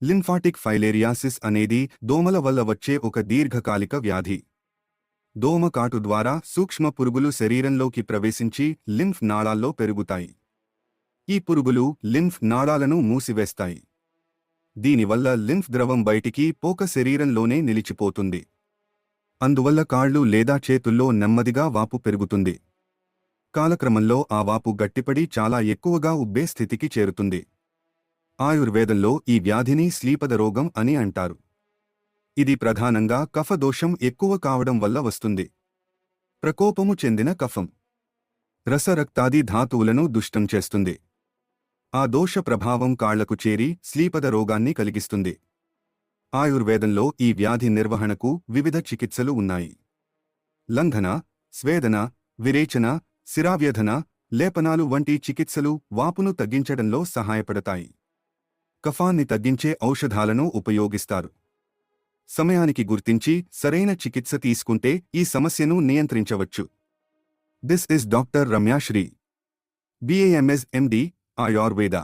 Lymphatic filariasis అనేది దోమల వల్ల వచ్చే ఒక దీర్ఘకాలిక వ్యాధి. దోమ కాటు ద్వారా సూక్ష్మ పురుగులు శరీరంలోకి ప్రవేశించి లింఫ్ నాళాల్లో పెరుగుతాయి. ఈ పురుగులు లింఫ్ నాళాలను మూసివేస్తాయి. దీనివల్ల లింఫ్ ద్రవం బయటికి పోక శరీరంలోనే నిలిచిపోతుంది. అందువల్ల కాళ్ళు లేదా చేతుల్లో నెమ్మదిగా వాపు పెరుగుతుంది. కాలక్రమంలో ఆ వాపు గట్టిపడి చాలా ఎక్కువగా ఉబ్బే స్థితికి చేరుతుంది. ఆయుర్వేదంలో ఈ వ్యాధిని శ్లీపద రోగం అని అంటారు. ఇది ప్రధానంగా కఫదోషం ఎక్కువ కావడం వల్ల వస్తుంది. ప్రకోపము చెందిన కఫం రసరక్తాది ధాతువులను దుష్టం చేస్తుంది. ఆ దోష ప్రభావం కాళ్లకు చేరి శ్లీపద రోగాన్ని కలిగిస్తుంది. ఆయుర్వేదంలో ఈ వ్యాధి నిర్వహణకు వివిధ చికిత్సలు ఉన్నాయి. లంఘన, స్వేదన, విరేచన, శిరావ్యధన, లేపనాలు వంటి చికిత్సలు వాపును తగ్గించడంలో సహాయపడతాయి. కఫాన్ని తగ్గించే ఔషధాలను ఉపయోగిస్తారు. సమయానికి గుర్తించి సరైన చికిత్స తీసుకుంటే ఈ సమస్యను నియంత్రించవచ్చు. This is doctor Ramyasri, BAMS MD, Ayurveda.